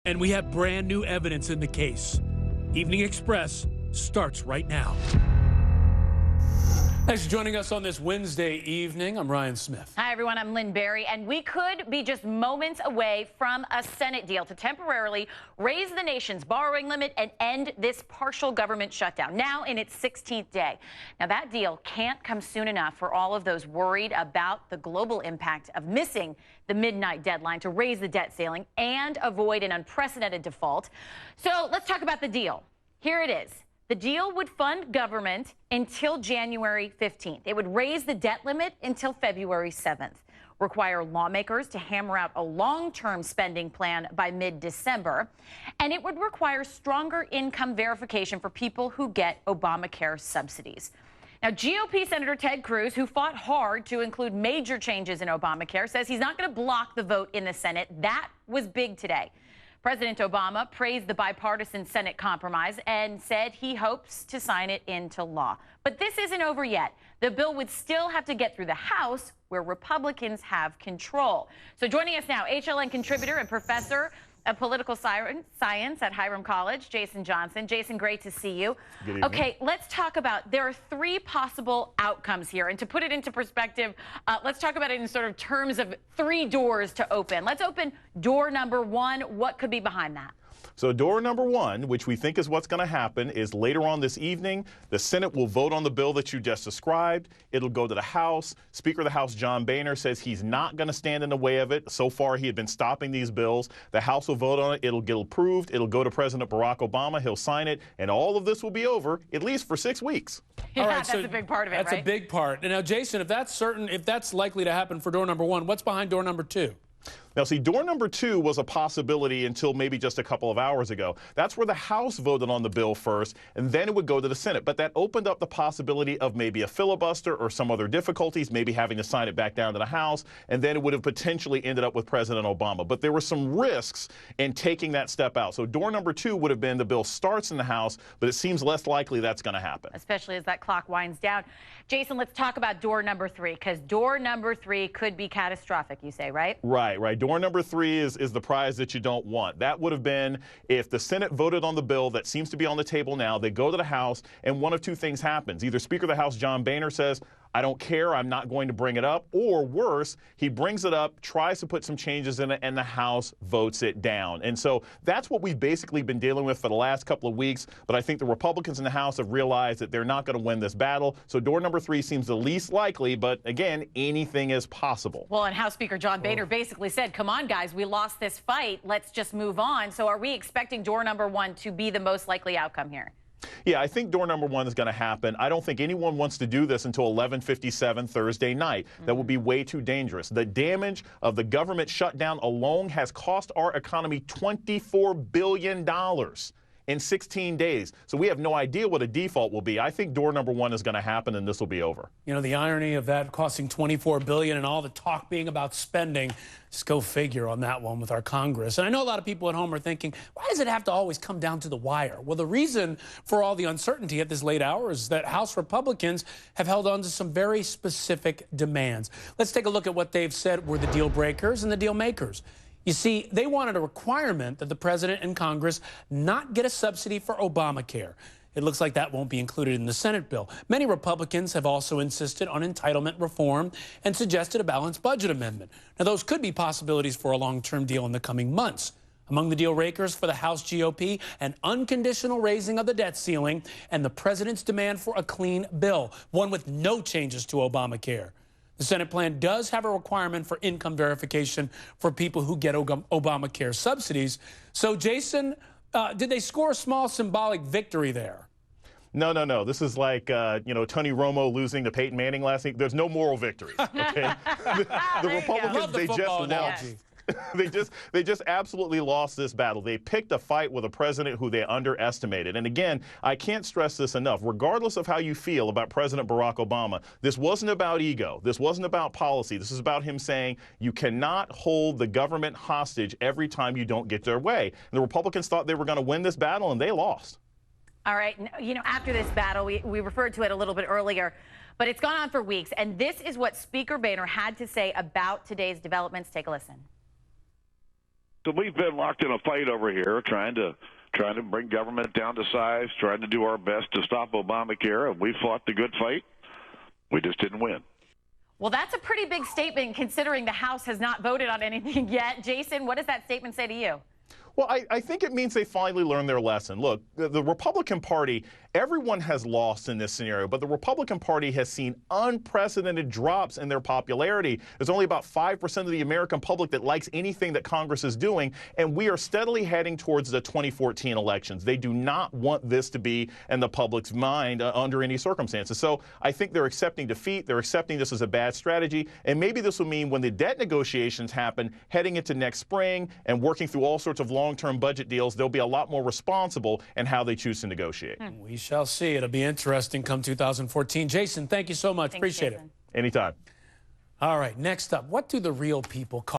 And we have brand new evidence in the case. Evening Express starts right now. Thanks for joining us on this Wednesday evening. I'm Ryan Smith. Hi, everyone. I'm Lynn Berry, and we could be just moments away from a Senate deal to temporarily raise the nation's borrowing limit and end this partial government shutdown, now in its 16th day. Now, that deal can't come soon enough for all of those worried about the global impact of missing the midnight deadline to raise the debt ceiling and avoid an unprecedented default. So let's talk about the deal. Here it is. The deal would fund government until January 15th. It would raise the debt limit until February 7th, require lawmakers to hammer out a long-term spending plan by mid-December, and it would require stronger income verification for people who get Obamacare subsidies. Now, GOP Senator Ted Cruz, who fought hard to include major changes in Obamacare, says he's not going to block the vote in the Senate. That was big today. President Obama praised the bipartisan Senate compromise and said he hopes to sign it into law. But this isn't over yet. The bill would still have to get through the House, where Republicans have control. So joining us now, HLN contributor and professor of political science at Hiram College, Jason Johnson. Jason, great to see you. Good evening. Okay, let's talk about, there are three possible outcomes here. And to put it into perspective, let's talk about it in sort of terms of three doors to open. Let's open door number one. What could be behind that? So door number one, which we think is what's going to happen, is later on this evening, the Senate will vote on the bill that you just described. It'll go to the House. Speaker of the House, John Boehner, says he's not going to stand in the way of it. So far, he had been stopping these bills. The House will vote on it. It'll get approved. It'll go to President Barack Obama. He'll sign it. And all of this will be over, at least for 6 weeks. Yeah, All right, that's so a big part of it, That's right? a big part. And now, Jason, if that's likely to happen for door number one, what's behind door number two? Now, see, door number two was a possibility until maybe just a couple of hours ago. That's where the House voted on the bill first, and then it would go to the Senate. But that opened up the possibility of maybe a filibuster or some other difficulties, maybe having to sign it back down to the House, and then it would have potentially ended up with President Obama. But there were some risks in taking that step out. So door number two would have been the bill starts in the House, but it seems less likely that's going to happen. Especially as that clock winds down. Jason, let's talk about door number three, because door number three could be catastrophic, you say, right? Right. Door number three is the prize that you don't want. That would have been if the Senate voted on the bill that seems to be on the table now. They go to the House, and one of two things happens. Either Speaker of the House, John Boehner, says, I don't care, I'm not going to bring it up. Or worse, he brings it up, tries to put some changes in it, and the House votes it down. And so that's what we've basically been dealing with for the last couple of weeks. But I think the Republicans in the House have realized that they're not going to win this battle. So door number three seems the least likely. But again, anything is possible. Well, and House Speaker John Boehner basically said, come on, guys, we lost this fight. Let's just move on. So are we expecting door number one to be the most likely outcome here? Yeah, I think door number one is going to happen. I don't think anyone wants to do this until 11:57 Thursday night. That would be way too dangerous. The damage of the government shutdown alone has cost our economy $24 billion in 16 days. So we have no idea what a default will be. I think door number one is going to happen, and this will be over. You know, the irony of that costing $24 billion and all the talk being about spending, just go figure on that one with our Congress. And I know a lot of people at home are thinking, why does it have to always come down to the wire? Well, the reason for all the uncertainty at this late hour is that House Republicans have held on to some very specific demands. Let's take a look at what they've said were the deal breakers and the deal makers. You see, they wanted a requirement that the president and Congress not get a subsidy for Obamacare. It looks like that won't be included in the Senate bill. Many Republicans have also insisted on entitlement reform and suggested a balanced budget amendment. Now, those could be possibilities for a long-term deal in the coming months. Among the deal breakers for the House GOP, an unconditional raising of the debt ceiling and the president's demand for a clean bill, one with no changes to Obamacare. The Senate plan does have a requirement for income verification for people who get Obamacare subsidies. So, Jason, did they score a small symbolic victory there? No. This is like, Tony Romo losing to Peyton Manning last week. There's no moral victories, okay? the Republicans, they just lost. They just absolutely lost this battle. They picked a fight with a president who they underestimated. And again, I can't stress this enough. Regardless of how you feel about President Barack Obama, this wasn't about ego. This wasn't about policy. This is about him saying you cannot hold the government hostage every time you don't get their way. And the Republicans thought they were going to win this battle, and they lost. All right. You know, after this battle, we referred to it a little bit earlier, but it's gone on for weeks. And this is what Speaker Boehner had to say about today's developments. Take a listen. So we've been locked in a fight over here, trying to bring government down to size, trying to do our best to stop Obamacare, and we fought the good fight. We just didn't win. Well, that's a pretty big statement considering the House has not voted on anything yet. Jason, what does that statement say to you? Well, I think it means they finally learned their lesson. Look, the Republican Party, everyone has lost in this scenario, but the Republican Party has seen unprecedented drops in their popularity. There's only about 5% of the American public that likes anything that Congress is doing, and we are steadily heading towards the 2014 elections. They do not want this to be in the public's mind under any circumstances. So I think they're accepting defeat. They're accepting this as a bad strategy, and maybe this will mean when the debt negotiations happen heading into next spring and working through all sorts of long-term budget deals, they'll be a lot more responsible in how they choose to negotiate. We shall see. It'll be interesting come 2014. Jason, thank you so much. Thanks, Appreciate Jason. it. Anytime. All right, next up, what do the real people call